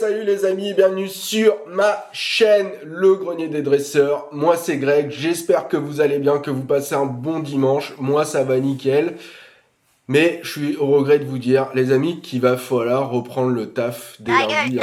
salut les amis et bienvenue sur ma chaîne Le Grenier des Dresseurs. Moi c'est Greg, j'espère que vous allez bien, que vous passez un bon dimanche. Moi ça va nickel. Mais je suis au regret de vous dire, les amis, qu'il va falloir reprendre le taf dès lundi.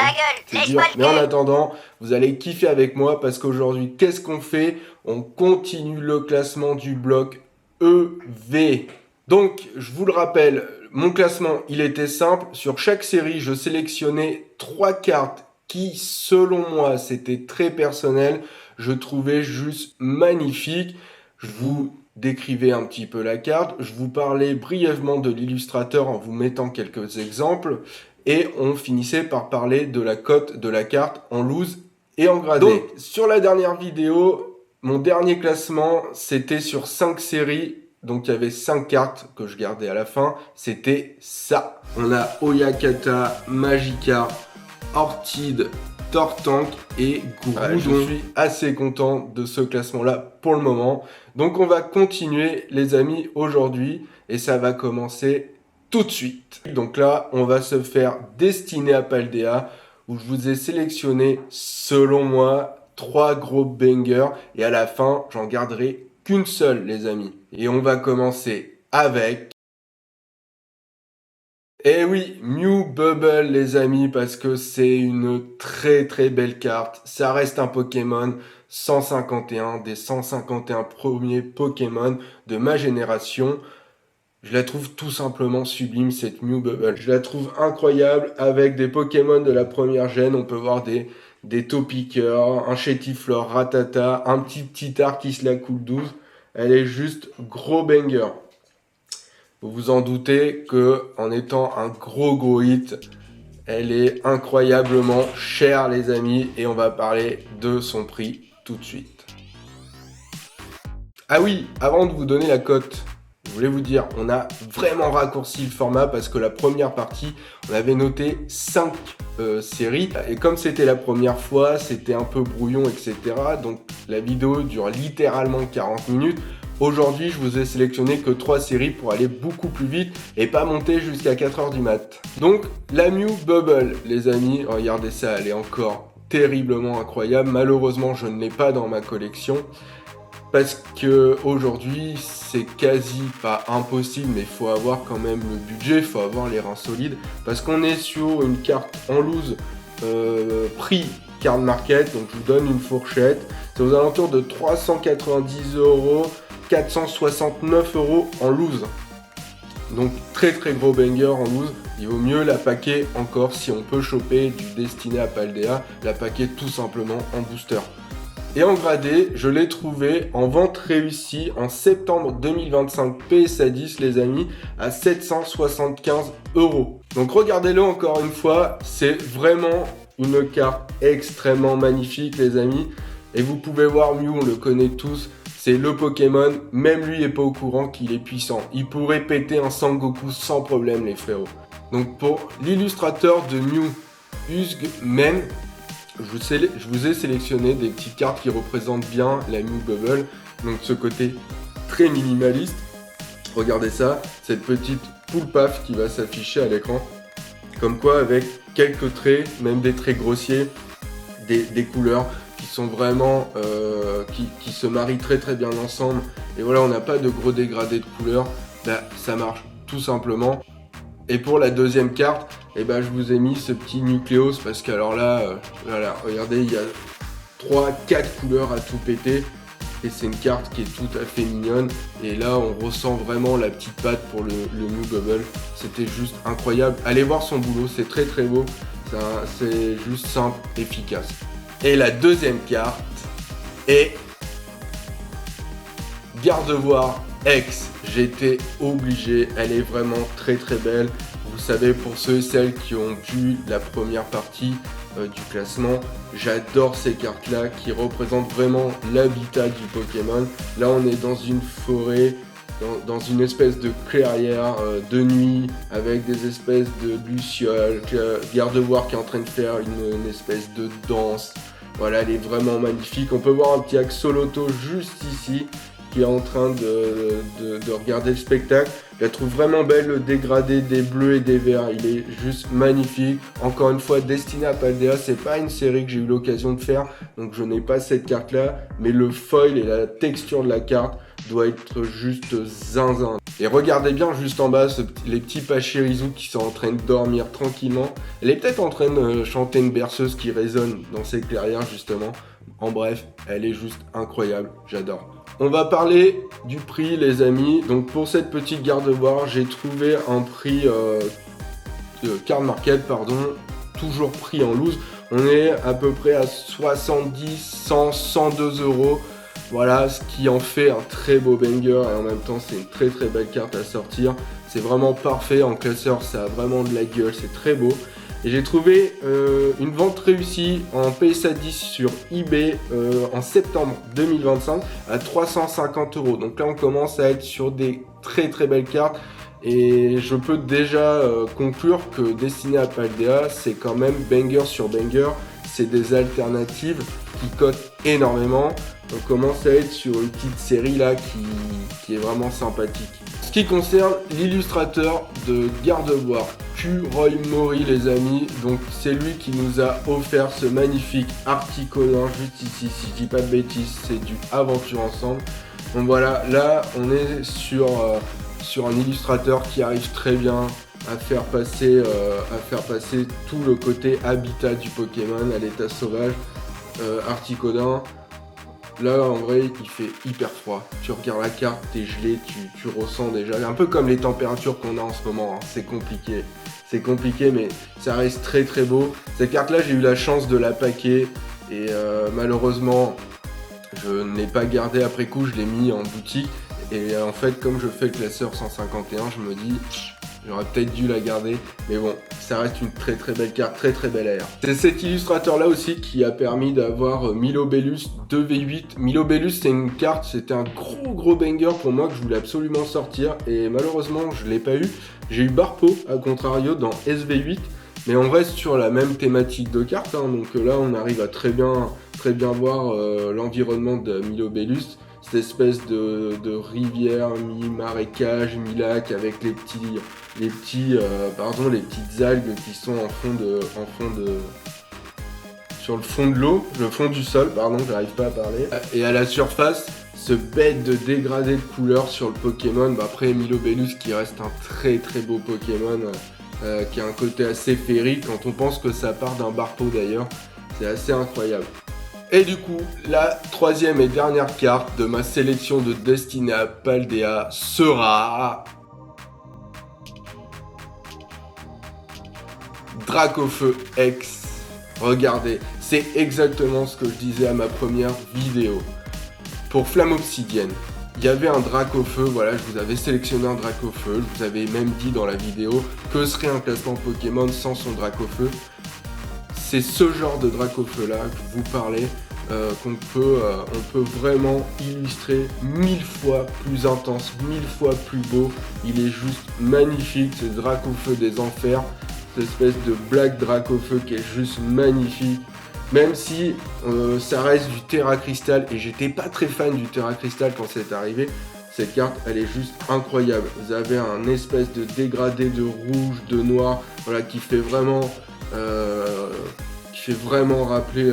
C'est dur. Mais en attendant, vous allez kiffer avec moi parce qu'aujourd'hui, qu'est-ce qu'on fait? On continue le classement du bloc EV. Donc, je vous le rappelle, mon classement, il était simple. Sur chaque série, je sélectionnais 3 cartes qui, selon moi, c'était très personnel. Je trouvais juste magnifique. Je vous décrivais un petit peu la carte. Je vous parlais brièvement de l'illustrateur en vous mettant quelques exemples. Et on finissait par parler de la cote de la carte en loose et en gradé. Donc, sur la dernière vidéo, mon dernier classement, c'était sur 5 séries. Donc il y avait 5 cartes que je gardais à la fin, c'était ça. On a Oyakata, Magikarp, Orchid, Tortank et Groudon. Je suis assez content de ce classement-là pour le moment. Donc on va continuer les amis aujourd'hui et ça va commencer tout de suite. Donc là, on va se faire Destiné à Paldea où je vous ai sélectionné, selon moi, 3 gros bangers et à la fin, j'en garderai qu'une seule les amis. Et on va commencer avec... Eh oui, Mew Bubble les amis, parce que c'est une très très belle carte. Ça reste un Pokémon 151, des 151 premiers Pokémon de ma génération. Je la trouve tout simplement sublime cette Mew Bubble. Je la trouve incroyable avec des Pokémon de la première gène. On peut voir des Topiqueur, un Chétiflore, Ratata, un petit Arc-Isla la coule 12. Elle est juste gros banger. Vous vous en doutez que en étant un gros hit, elle est incroyablement chère les amis et on va parler de son prix tout de suite. Ah oui, avant de vous donner la cote, je voulais vous dire, on a vraiment raccourci le format parce que la première partie, on avait noté 5 séries. Et comme c'était la première fois, c'était un peu brouillon, etc. Donc la vidéo dure littéralement 40 minutes. Aujourd'hui, je vous ai sélectionné que 3 séries pour aller beaucoup plus vite et pas monter jusqu'à 4h du mat. Donc la Mew Bubble, les amis, regardez ça, elle est encore terriblement incroyable. Malheureusement, je ne l'ai pas dans ma collection. Parce que aujourd'hui, c'est quasi pas impossible, mais il faut avoir quand même le budget, il faut avoir les reins solides. Parce qu'on est sur une carte en loose prix card market, donc je vous donne une fourchette. C'est aux alentours de 390 €, 469 € en loose. Donc très gros banger en loose. Il vaut mieux la paquer encore si on peut choper du Destiné à Paldea, la paquer tout simplement en booster. Et en gradé, je l'ai trouvé en vente réussie en septembre 2025 PSA 10 les amis à 775 €. Donc regardez-le encore une fois, c'est vraiment une carte extrêmement magnifique les amis. Et vous pouvez voir Mew, on le connaît tous, c'est le Pokémon, même lui n'est pas au courant qu'il est puissant. Il pourrait péter un Sangoku sans problème les frérots. Donc pour l'illustrateur de Mew, Husgmen, je vous ai sélectionné des petites cartes qui représentent bien la Mew Bubble. Donc ce côté très minimaliste. Regardez ça, cette petite poule paf qui va s'afficher à l'écran. Comme quoi avec quelques traits, même des traits grossiers, des couleurs qui sont vraiment, qui se marient très bien ensemble. Et voilà, on n'a pas de gros dégradés de couleurs. Bah, ça marche tout simplement. Et pour la deuxième carte, eh ben, je vous ai mis ce petit Nucléos parce qu'alors là, voilà, regardez, il y a 3-4 couleurs à tout péter et c'est une carte qui est tout à fait mignonne. Et là, on ressent vraiment la petite patte pour le Mew Bubble. C'était juste incroyable. Allez voir son boulot, c'est très beau. C'est juste simple, efficace. Et la deuxième carte est Gardevoir X. J'étais obligé, elle est vraiment très belle. Vous savez, pour ceux et celles qui ont vu la première partie du classement, j'adore ces cartes là qui représentent vraiment l'habitat du Pokémon. Là on est dans une forêt, dans une espèce de clairière de nuit avec des espèces de lucioles, Gardevoir qui est en train de faire une espèce de danse. Voilà, elle est vraiment magnifique. On peut voir un petit Axoloto juste ici. qui est en train de regarder le spectacle. Je la trouve vraiment belle, le dégradé des bleus et des verts, il est juste magnifique. Encore une fois, Destiné à Paldea, c'est pas une série que j'ai eu l'occasion de faire, donc je n'ai pas cette carte là, mais le foil et la texture de la carte doit être juste zinzin. Et regardez bien juste en bas les petits Pachirisu qui sont en train de dormir tranquillement. Elle est peut-être en train de chanter une berceuse qui résonne dans ses clairières justement. En bref, elle est juste incroyable, j'adore. On va parler du prix les amis. Donc pour cette petite garde-boire, j'ai trouvé un prix Card Market, pardon, toujours pris en loose. On est à peu près à 70, 100, 102 euros. Voilà, ce qui en fait un très beau banger et en même temps c'est une très très belle carte à sortir. C'est vraiment parfait en classeur, ça a vraiment de la gueule, c'est très beau. Et j'ai trouvé une vente réussie en PSA 10 sur eBay en septembre 2025 à 350 euros. Donc là on commence à être sur des très très belles cartes. Et je peux déjà conclure que Destiné à Paldea, c'est quand même banger sur banger. C'est des alternatives qui cotent énormément. On commence à être sur une petite série là qui est vraiment sympathique. Ce qui concerne l'illustrateur de Gardevoir, Q Roy Mori les amis, donc c'est lui qui nous a offert ce magnifique Articodin juste ici, si je dis pas de bêtises, c'est du Aventure Ensemble. Donc voilà, là on est sur un illustrateur qui arrive très bien à faire passer tout le côté habitat du Pokémon à l'état sauvage. Articodin, là en vrai il fait hyper froid, tu regardes la carte, t'es gelé, tu ressens déjà, un peu comme les températures qu'on a en ce moment, hein. C'est compliqué mais ça reste très très beau. Cette carte là j'ai eu la chance de la packer et malheureusement je ne l'ai pas gardé après coup, je l'ai mis en boutique et en fait comme je fais le classeur 151 je me dis j'aurais peut-être dû la garder, mais bon, ça reste une très très belle carte, très très belle AR. C'est cet illustrateur là aussi qui a permis d'avoir Milobellus 2v8. Milobellus c'est une carte, c'était un gros banger pour moi que je voulais absolument sortir et malheureusement je l'ai pas eu. J'ai eu Barpo à contrario dans SV8, mais on reste sur la même thématique de carte, hein, donc là on arrive à très bien voir l'environnement de Milobellus. Cette espèce de rivière, mi-marécage, mi-lac avec les petites algues qui sont sur le fond de l'eau, le fond du sol, pardon, j'arrive pas à parler. Et à la surface, ce bête de dégradé de couleurs sur le Pokémon. Bah après Milobellus qui reste un très très beau Pokémon, qui a un côté assez féerique quand on pense que ça part d'un Barpo d'ailleurs. C'est assez incroyable. Et du coup, la troisième et dernière carte de ma sélection de Destiné à Paldea sera Dracofeu X. Regardez, c'est exactement ce que je disais à ma première vidéo. Pour Flamme Obsidienne, il y avait un Dracofeu, voilà, je vous avais sélectionné un Dracofeu, je vous avais même dit dans la vidéo que serait un classement Pokémon sans son Dracofeu. C'est ce genre de Dracofeu là que je vous parlais, on peut vraiment illustrer 1000 fois plus intense, 1000 fois plus beau. Il est juste magnifique, ce Dracofeu des enfers, cette espèce de Black Dracofeu qui est juste magnifique. Même si ça reste du Terra Crystal et j'étais pas très fan du Terra Crystal quand c'est arrivé, cette carte elle est juste incroyable. Vous avez un espèce de dégradé de rouge, de noir, voilà, qui fait vraiment rappeler,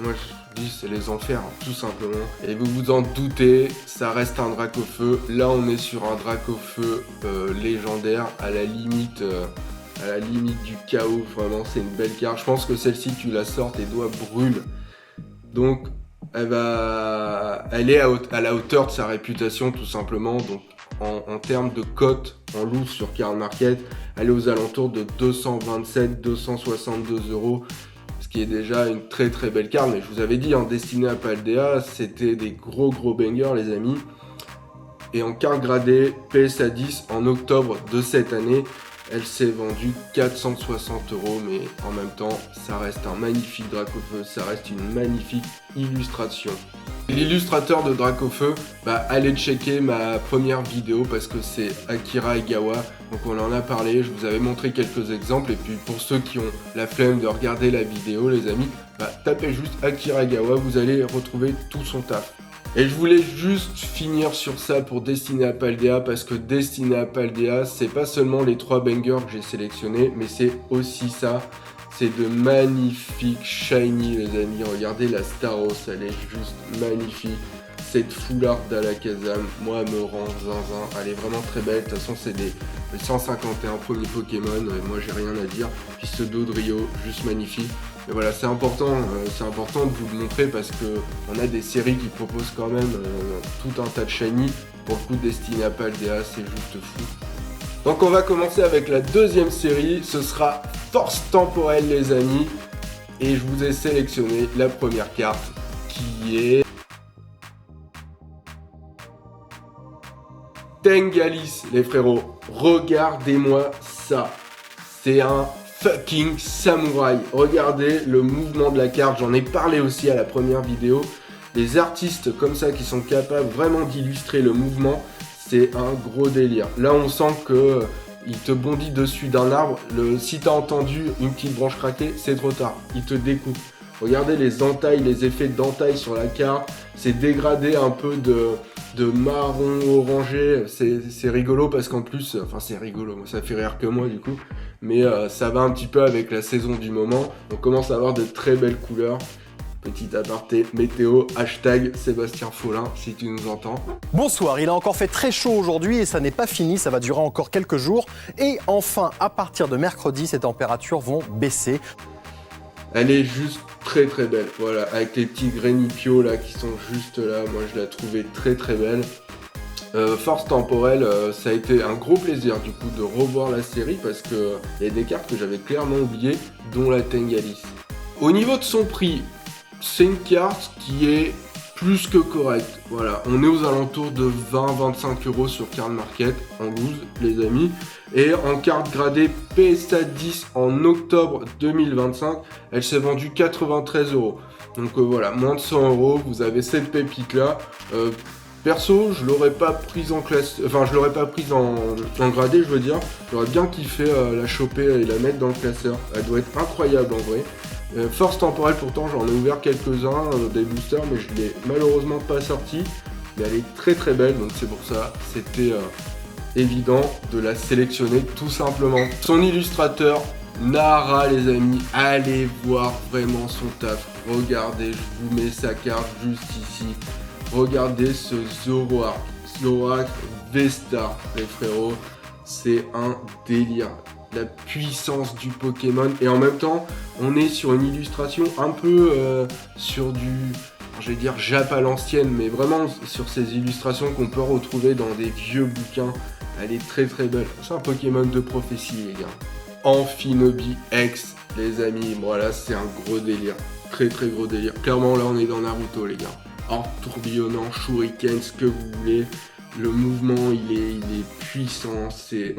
moi je dis c'est les enfers, hein, tout simplement. Et vous vous en doutez, ça reste un Dracofeu. Là on est sur un Dracofeu légendaire à la limite du chaos. Vraiment c'est une belle carte. Je pense que celle-ci tu la sors, tes doigts brûlent. Donc elle est à la hauteur de sa réputation tout simplement. Donc en termes de cote en loose sur Card Market, elle est aux alentours de 227-262 euros. Ce qui est déjà une très très belle carte. Mais je vous avais dit, en Destiné à Paldea, c'était des gros bangers les amis. Et en carte gradée PSA 10 en octobre de cette année, elle s'est vendue 460 euros, mais en même temps, ça reste un magnifique Dracofeu, ça reste une magnifique illustration. L'illustrateur de Dracofeu, allez checker ma première vidéo parce que c'est Akira Egawa, donc on en a parlé, je vous avais montré quelques exemples, et puis pour ceux qui ont la flemme de regarder la vidéo les amis, tapez juste Akira Egawa, vous allez retrouver tout son taf. Et je voulais juste finir sur ça pour Destiné à Paldea, parce que Destiné à Paldea, c'est pas seulement les 3 bangers que j'ai sélectionnés, mais c'est aussi ça. C'est de magnifiques shiny, les amis. Regardez la Staros, elle est juste magnifique. Cette foulard d'Alakazam, moi, elle me rend zinzin. Elle est vraiment très belle. De toute façon, c'est les 151 premiers Pokémon. Moi, j'ai rien à dire. Puis ce Dodrio, juste magnifique. Et voilà, c'est important de vous le montrer parce que on a des séries qui proposent quand même tout un tas de shiny. Pour le coup, Destiné à Paldea, c'est juste fou. Donc on va commencer avec la deuxième série, ce sera Force Temporelle, les amis. Et je vous ai sélectionné la première carte qui est Tengalis, les frérots. Regardez-moi ça. C'est un fucking samouraï. Regardez le mouvement de la carte, j'en ai parlé aussi à la première vidéo. Des artistes comme ça qui sont capables vraiment d'illustrer le mouvement, c'est un gros délire. Là on sent que il te bondit dessus d'un arbre. Si t'as entendu une petite branche craquer, c'est trop tard, il te découpe. Regardez les entailles, les effets d'entaille sur la carte, c'est dégradé un peu de marron orangé, c'est rigolo parce qu'en plus, enfin c'est rigolo, ça fait rire que moi du coup, mais ça va un petit peu avec la saison du moment, on commence à avoir de très belles couleurs. Petit aparté météo, hashtag Sébastien Follin si tu nous entends. Bonsoir, il a encore fait très chaud aujourd'hui et ça n'est pas fini, ça va durer encore quelques jours. Et enfin, à partir de mercredi, ces températures vont baisser. Elle est juste très très belle, voilà, avec les petits Grenipios là qui sont juste là, moi je la trouvais très très belle. Force Temporelle, ça a été un gros plaisir du coup de revoir la série parce que il y a des cartes que j'avais clairement oubliées, dont la Tengalis. Au niveau de son prix, c'est une carte qui est plus que correcte. Voilà, on est aux alentours de 20-25 € sur Card Market en loose, les amis. Et en carte gradée PSA 10 en octobre 2025, elle s'est vendue 93 €. Donc voilà, moins de 100 €, vous avez cette pépite là. Perso, je l'aurais pas prise en classe, enfin je l'aurais pas prise en gradé, je veux dire. J'aurais bien kiffé la choper et la mettre dans le classeur. Elle doit être incroyable en vrai. Force Temporelle, pourtant j'en ai ouvert quelques-uns des boosters, mais je l'ai malheureusement pas sorti. Mais elle est très très belle, donc c'est pour ça, c'était évident de la sélectionner tout simplement. Son illustrateur, Nara, les amis, allez voir vraiment son taf. Regardez, je vous mets sa carte juste ici. Regardez ce Zoroark V-Star, les frérots, c'est un délire. La puissance du Pokémon, et en même temps on est sur une illustration un peu sur du, je vais dire Jap à l'ancienne, mais vraiment sur ces illustrations qu'on peut retrouver dans des vieux bouquins. Elle est très très belle, c'est un Pokémon de prophétie les gars. Amphinobi X, les amis, voilà, c'est un gros délire, très très gros délire. Clairement là on est dans Naruto les gars. En tourbillonnant, shuriken, ce que vous voulez. Le mouvement, il est puissant, c'est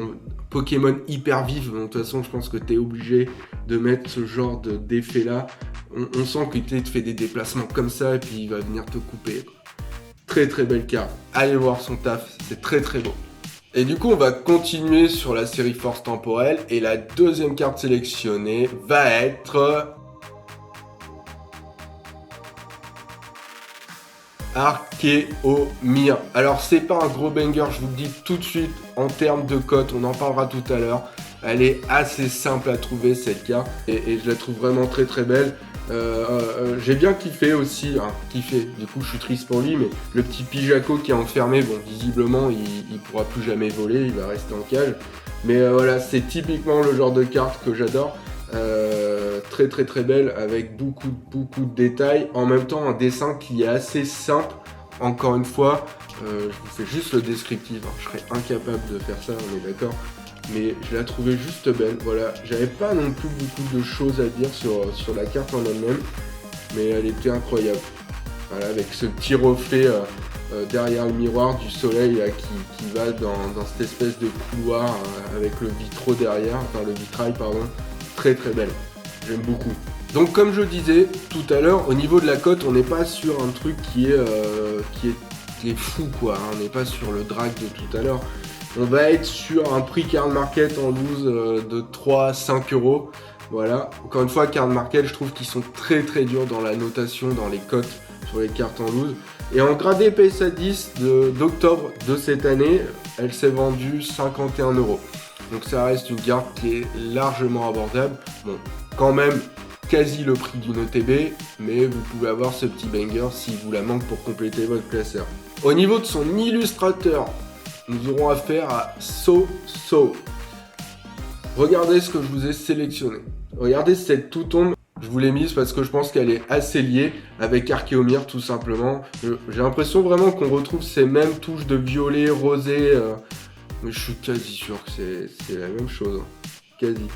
Pokémon hyper vif, donc de toute façon je pense que tu es obligé de mettre ce genre d'effet là. On sent qu'il te fait des déplacements comme ça et puis il va venir te couper. Très très belle carte, allez voir son taf, c'est très très beau. Et du coup on va continuer sur la série Force Temporelle et la deuxième carte sélectionnée va être Archeomir. Alors c'est pas un gros banger, je vous le dis tout de suite, en termes de cote, on en parlera tout à l'heure. Elle est assez simple à trouver cette carte et je la trouve vraiment très très belle. J'ai bien kiffé aussi, du coup je suis triste pour lui, mais le petit Pijaco qui est enfermé, bon visiblement il pourra plus jamais voler, il va rester en cage. Mais voilà, c'est typiquement le genre de carte que j'adore. Très très très belle avec beaucoup de détails, en même temps un dessin qui est assez simple. Encore une fois, je vous fais juste le descriptif, je serais incapable de faire ça, on est d'accord, mais je la trouvais juste belle. Voilà, j'avais pas non plus beaucoup de choses à dire sur la carte en elle-même, mais elle était incroyable. Voilà, avec ce petit reflet derrière le miroir du soleil là, qui va dans cette espèce de couloir avec le vitraux derrière, enfin le vitrail pardon. Très très belle, j'aime beaucoup. Donc comme je disais tout à l'heure, au niveau de la cote, on n'est pas sur un truc qui est fou quoi, on n'est pas sur le drag de tout à l'heure. On va être sur un prix Card Market en loose de 3 à 5 €. Voilà, encore une fois Card Market, je trouve qu'ils sont très très durs dans la notation, dans les cotes sur les cartes en loose. Et en gradé PSA 10 d'octobre de cette année, elle s'est vendue 51 €. Donc ça reste une carte qui est largement abordable. Bon, quand même quasi le prix d'une OTB, mais vous pouvez avoir ce petit banger s'il vous la manque pour compléter votre classeur. Au niveau de son illustrateur, nous aurons affaire à So. Regardez ce que je vous ai sélectionné. Regardez cette tout-tombe. Je vous l'ai mise parce que je pense qu'elle est assez liée avec Archéomir tout simplement. J'ai l'impression vraiment qu'on retrouve ces mêmes touches de violet, rosé. Mais je suis quasi sûr que c'est la même chose. Quasi.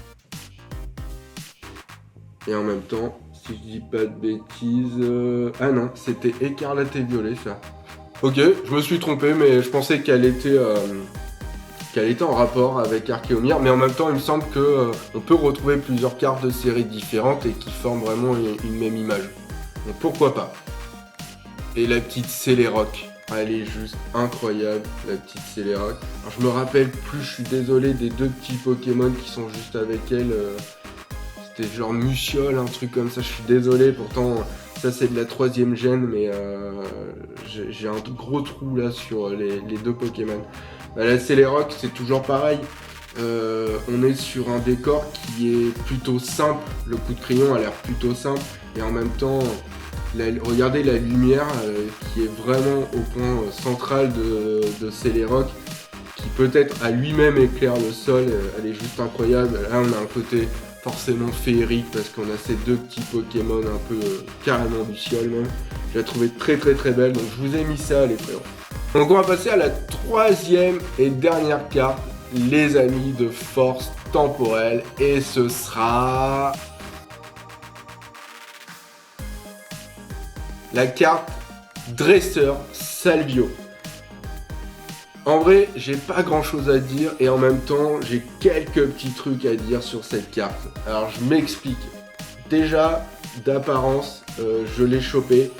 Et en même temps, si je dis pas de bêtises... Ah non, c'était écarlate et violet ça. Ok, je me suis trompé, mais je pensais qu'elle était en rapport avec Archéomir. Mais en même temps, il me semble qu'on peut retrouver plusieurs cartes de séries différentes et qui forment vraiment une même image. Donc pourquoi pas. Et la petite Celeroc. Elle est juste incroyable, la petite Celeroc. Alors je me rappelle plus, je suis désolé, des deux petits Pokémon qui sont juste avec elle. C'était genre Musiole, un truc comme ça, je suis désolé, pourtant ça c'est de la 3e gène, mais j'ai un gros trou là sur les deux Pokémon. Bah, la Celeroc c'est toujours pareil, on est sur un décor qui est plutôt simple, le coup de crayon a l'air plutôt simple, et en même temps, regardez la lumière qui est vraiment au point central de Celeroc, qui peut-être à lui-même éclaire le sol, elle est juste incroyable. Là on a un côté forcément féerique parce qu'on a ces deux petits Pokémon un peu carrément du ciel même. Je la trouvais très belle, donc je vous ai mis ça les frérots. Donc on va passer à la 3e et dernière carte, les amis de force temporelle, et ce sera la carte Dresseur Salvio. En vrai, j'ai pas grand chose à dire et en même temps, j'ai quelques petits trucs à dire sur cette carte. Alors, je m'explique. Déjà, d'apparence, je l'ai chopé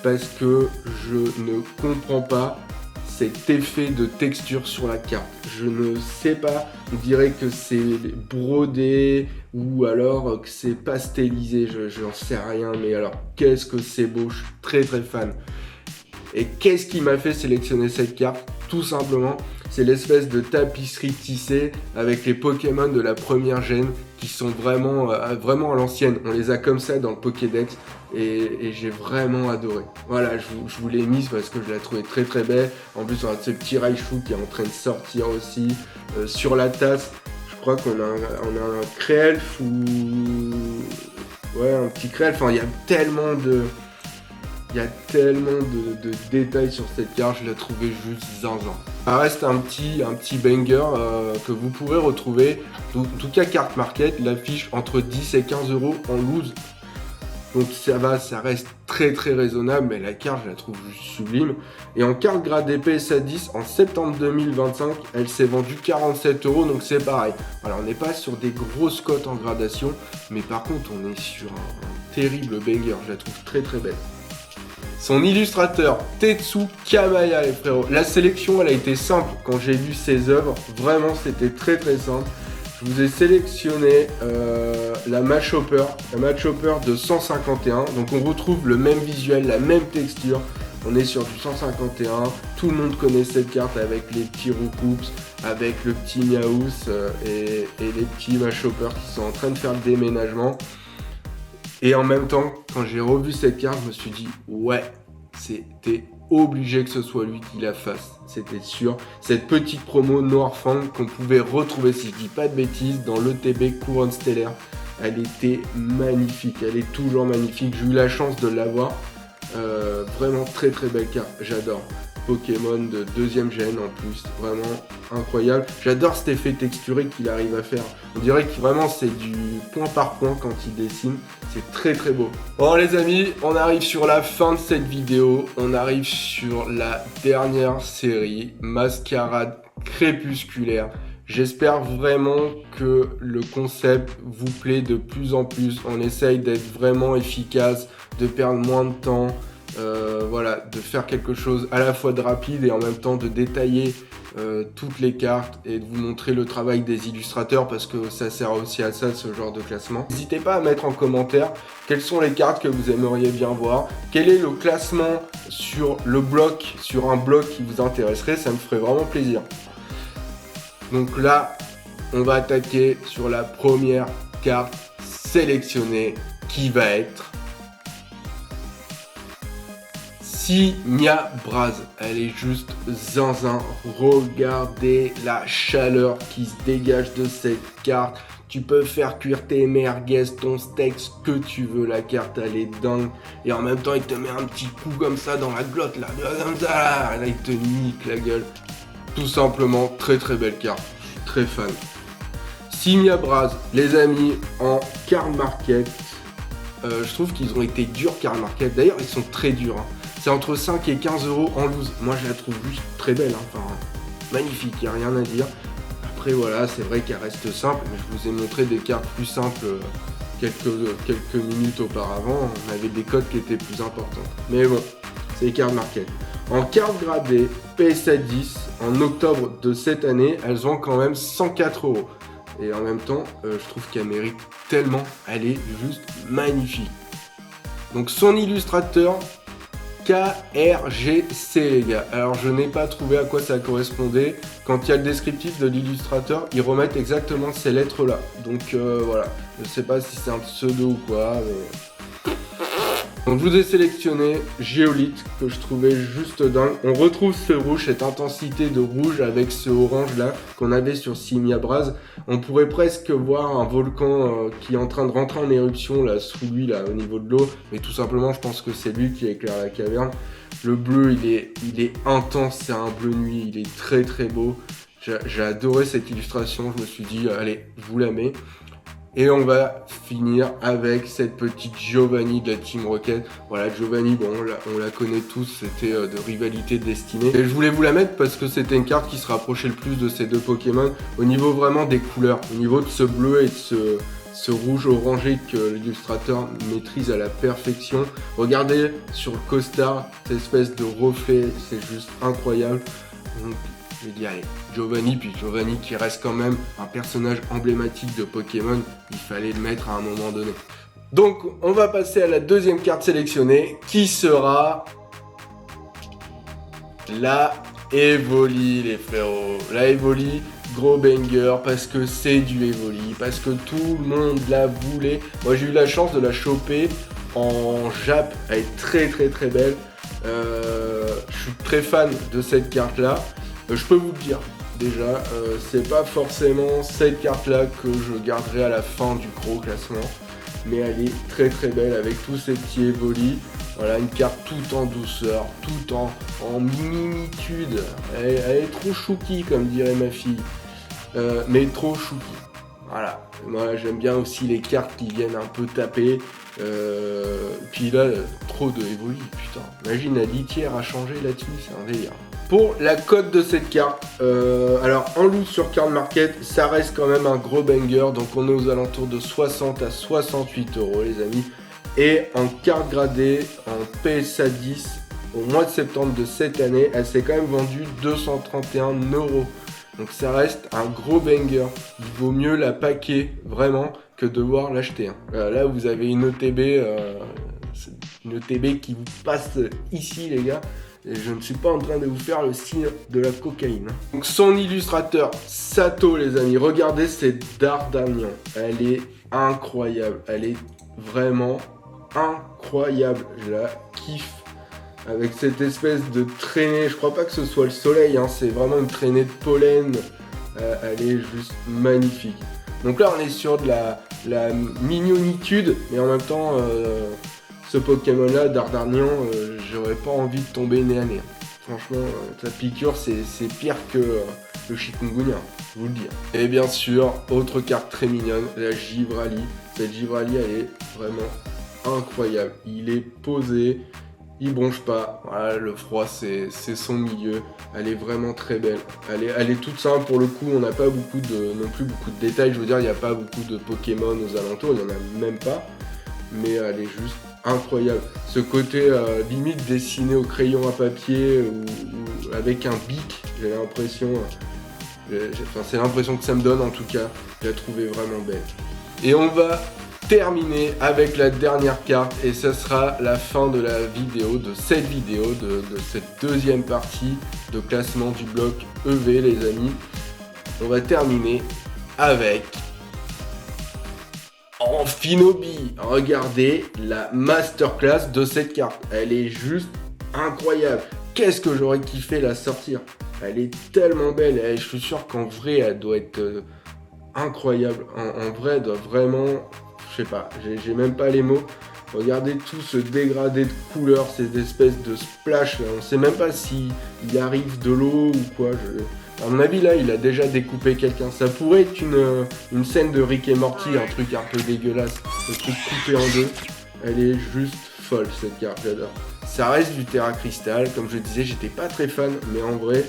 parce que je ne comprends pas cet effet de texture sur la carte. Je ne sais pas, on dirait que c'est brodé ou alors que c'est pastelisé, j'en sais rien, mais alors qu'est-ce que c'est beau, je suis très fan. Et qu'est-ce qui m'a fait sélectionner cette carte? Tout simplement, c'est l'espèce de tapisserie tissée avec les Pokémon de la première gène qui sont vraiment à l'ancienne. On les a comme ça dans le Pokédex et j'ai vraiment adoré. Voilà, je vous l'ai mise parce que je la trouvais très belle. En plus, on a ce petit Raichu qui est en train de sortir aussi. Sur la tasse, je crois qu'on a un Créelf ou... Ouais, un petit Créelf. Enfin, il y a tellement de détails sur cette carte, je l'ai trouvé juste zinzin. Ça reste un petit banger que vous pourrez retrouver, en tout cas carte market, l'affiche entre 10 et 15 € en loose. Donc ça reste très raisonnable, mais la carte je la trouve juste sublime. Et en carte gradée PSA 10, en septembre 2025, elle s'est vendue 47 €, donc c'est pareil. Voilà, on n'est pas sur des grosses cotes en gradation, mais par contre on est sur un terrible banger, je la trouve très belle. Son illustrateur, Tetsu Kamaya, les frérots. La sélection, elle a été simple quand j'ai vu ses œuvres. Vraiment, c'était très simple. Je vous ai sélectionné la Match Hopper de 151. Donc, on retrouve le même visuel, la même texture. On est sur du 151. Tout le monde connaît cette carte avec les petits Roucoups, avec le petit Miaous et les petits Match Hopper qui sont en train de faire le déménagement. Et en même temps, quand j'ai revu cette carte, je me suis dit, ouais, c'était obligé que ce soit lui qui la fasse. C'était sûr. Cette petite promo Noirfang qu'on pouvait retrouver, si je dis pas de bêtises, dans l'ETB Couronne Stellaire. Elle était magnifique. Elle est toujours magnifique. J'ai eu la chance de l'avoir. Vraiment très belle carte. J'adore. Pokémon de 2e gène en plus, vraiment incroyable. J'adore cet effet texturé qu'il arrive à faire. On dirait que vraiment c'est du point par point quand il dessine. C'est très beau. Bon les amis, on arrive sur la fin de cette vidéo. On arrive sur la dernière série, Mascarade Crépusculaire. J'espère vraiment que le concept vous plaît de plus en plus. On essaye d'être vraiment efficace, de perdre moins de temps. voilà, de faire quelque chose à la fois de rapide et en même temps de détailler toutes les cartes et de vous montrer le travail des illustrateurs parce que ça sert aussi à ça, ce genre de classement. N'hésitez pas à mettre en commentaire quelles sont les cartes que vous aimeriez bien voir, quel est le classement sur le bloc, sur un bloc qui vous intéresserait, ça me ferait vraiment plaisir. Donc là, on va attaquer sur la première carte sélectionnée qui va être Simia Braaz. Elle est juste zinzin. Regardez la chaleur qui se dégage de cette carte. Tu peux faire cuire tes merguez, ton steak, ce que tu veux. La carte, elle est dingue. Et en même temps, il te met un petit coup comme ça dans la glotte, là. Comme ça, là. Là, il te nique la gueule. Tout simplement, très très belle carte. Je suis très fan. Simia Braaz, les amis, en card market. Je trouve qu'ils ont été durs card market. D'ailleurs, ils sont très durs. Hein. C'est entre 5 et 15 euros en loose. Moi, je la trouve juste très belle. Hein. Enfin, magnifique, il n'y a rien à dire. Après, voilà, c'est vrai qu'elle reste simple. Mais je vous ai montré des cartes plus simples quelques minutes auparavant. On avait des codes qui étaient plus importantes. Mais bon, c'est les cartes market. En carte gradée, PSA 10, en octobre de cette année, elles vendent quand même 104 euros. Et en même temps, je trouve qu'elle mérite tellement. Elle est juste magnifique. Donc, son illustrateur... KRGC les gars. Alors je n'ai pas trouvé à quoi ça correspondait. Quand il y a le descriptif de l'illustrateur, ils remettent exactement ces lettres là. Donc voilà, je sais pas si c'est un pseudo ou quoi. Mais... Donc je vous ai sélectionné Géolith que je trouvais juste dingue. On retrouve ce rouge, cette intensité de rouge avec ce orange là qu'on avait sur Simia Braaz. On pourrait presque voir un volcan qui est en train de rentrer en éruption là sous lui là au niveau de l'eau. Mais tout simplement je pense que c'est lui qui éclaire la caverne. Le bleu il est intense, c'est un bleu nuit, il est très très beau. J'ai adoré cette illustration, je me suis dit allez je vous la mets. Et on va finir avec cette petite Giovanni de la Team Rocket. Voilà, Giovanni, bon, on la connaît tous, c'était de rivalité destinée. Et je voulais vous la mettre parce que c'était une carte qui se rapprochait le plus de ces deux Pokémon au niveau vraiment des couleurs, au niveau de ce bleu et de ce rouge orangé que l'illustrateur maîtrise à la perfection. Regardez sur le costard, cette espèce de reflet, c'est juste incroyable. Donc, je vais dire, allez, Giovanni, puis Giovanni qui reste quand même un personnage emblématique de Pokémon, il fallait le mettre à un moment donné. Donc, on va passer à la deuxième carte sélectionnée, qui sera la Evoli, les frérots. La Evoli, gros banger, parce que c'est du Evoli, parce que tout le monde la voulait. Moi, j'ai eu la chance de la choper en Jap, elle est très très très belle. Je suis très fan de cette carte-là. Je peux vous le dire, déjà, c'est pas forcément cette carte-là que je garderai à la fin du gros classement, mais elle est très très belle avec tous ces petits évolis. Voilà, une carte tout en douceur, tout en minitude. Elle est trop chouki, comme dirait ma fille, mais trop chouki. Voilà, moi j'aime bien aussi les cartes qui viennent un peu taper. Puis là, trop de évoli, putain. Imagine la litière à changer là-dessus, c'est un délire. Pour la cote de cette carte, alors en loot sur Card Market, ça reste quand même un gros banger. Donc on est aux alentours de 60 à 68 euros les amis. Et en carte gradée, en PSA 10, au mois de septembre de cette année, elle s'est quand même vendue 231 euros. Donc ça reste un gros banger. Il vaut mieux la paquer vraiment que devoir l'acheter. Là vous avez une ETB qui vous passe ici les gars. Et je ne suis pas en train de vous faire le signe de la cocaïne. Donc son illustrateur, Sato les amis. Regardez cette Dardanian. Elle est incroyable. Elle est vraiment incroyable. Je la kiffe. Avec cette espèce de traînée. Je crois pas que ce soit le soleil. Hein, c'est vraiment une traînée de pollen. Elle est juste magnifique. Donc là on est sur de la mignonitude. Mais en même temps... ce Pokémon là, Dardanian, j'aurais pas envie de tomber nez à nez. Franchement, sa piqûre c'est pire que le chikungunya, je vous le dis. Et bien sûr, autre carte très mignonne, la Givrali. Cette Givrali, elle est vraiment incroyable. Il est posé, il bronche pas. Voilà, le froid c'est son milieu. Elle est vraiment très belle. Elle est toute simple pour le coup, on n'a pas non plus beaucoup de détails. Je veux dire, il n'y a pas beaucoup de Pokémon aux alentours, il n'y en a même pas. Mais elle est juste incroyable. Ce côté limite dessiné au crayon à papier ou avec un bic, j'ai l'impression, c'est l'impression que ça me donne en tout cas, je la trouvais vraiment belle. Et on va terminer avec la dernière carte et ce sera la fin de la vidéo, de cette vidéo, de cette deuxième partie de classement du bloc EV les amis. On va terminer avec Amphinobi. Regardez la masterclass de cette carte. Elle est juste incroyable. Qu'est-ce que j'aurais kiffé la sortir. Elle est tellement belle. Et je suis sûr qu'en vrai, elle doit être incroyable. En vrai, elle doit vraiment... Je sais pas, j'ai même pas les mots. Regardez tout ce dégradé de couleurs, ces espèces de splash. Là. On sait même pas s'il arrive de l'eau ou quoi. À mon avis, là, il a déjà découpé quelqu'un. Ça pourrait être une scène de Rick et Morty, un truc un peu dégueulasse. Le truc coupé en deux. Elle est juste folle, cette carte, j'adore. Ça reste du Terra Crystal. Comme je disais, j'étais pas très fan. Mais en vrai,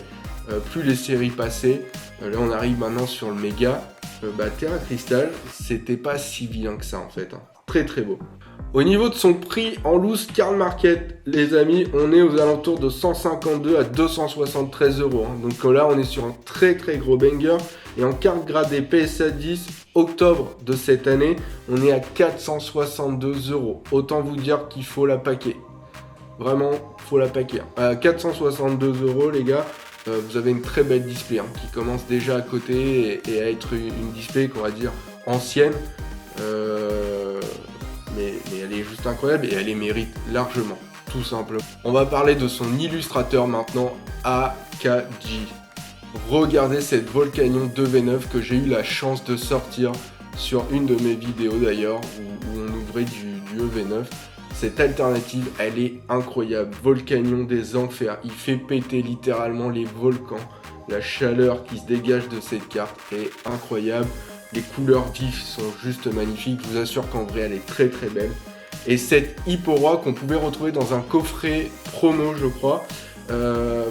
plus les séries passaient, là, on arrive maintenant sur le méga. Terra Crystal, c'était pas si vilain que ça, en fait. Hein. Très, très beau. Au niveau de son prix en loose Card Market, les amis, on est aux alentours de 152 à 273 euros. Hein. Donc là, on est sur un très très gros banger. Et en carte gradée PSA 10, octobre de cette année, on est à 462 euros. Autant vous dire qu'il faut la paquer. Vraiment, faut la paquer. À 462 euros, les gars, vous avez une très belle display hein, qui commence déjà à côté et à être une display qu'on va dire ancienne. Mais elle est juste incroyable et elle les mérite largement, tout simplement. On va parler de son illustrateur maintenant, AKG. Regardez cette Volcanion 2v9 que j'ai eu la chance de sortir sur une de mes vidéos d'ailleurs, où on ouvrait du EV9. Cette alternative, elle est incroyable. Volcanion des enfers, il fait péter littéralement les volcans. La chaleur qui se dégage de cette carte est incroyable. Les couleurs vives sont juste magnifiques. Je vous assure qu'en vrai, elle est très très belle. Et cette Hippora qu'on pouvait retrouver dans un coffret promo, je crois.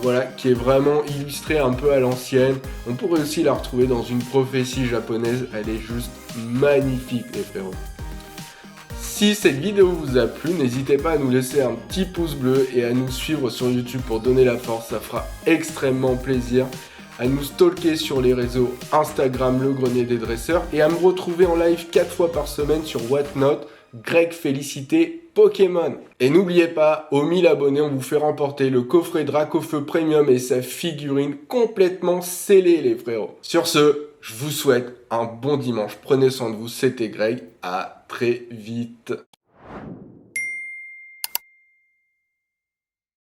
Voilà, qui est vraiment illustrée un peu à l'ancienne. On pourrait aussi la retrouver dans une prophétie japonaise. Elle est juste magnifique, les frérots. Si cette vidéo vous a plu, n'hésitez pas à nous laisser un petit pouce bleu et à nous suivre sur YouTube pour donner la force. Ça fera extrêmement plaisir. À nous stalker sur les réseaux Instagram, le grenier des dresseurs, et à me retrouver en live 4 fois par semaine sur Whatnot, Greg Félicité Pokémon. Et n'oubliez pas, aux 1000 abonnés, on vous fait remporter le coffret Dracofeu Premium et sa figurine complètement scellée, les frérots. Sur ce, je vous souhaite un bon dimanche. Prenez soin de vous, c'était Greg. À très vite.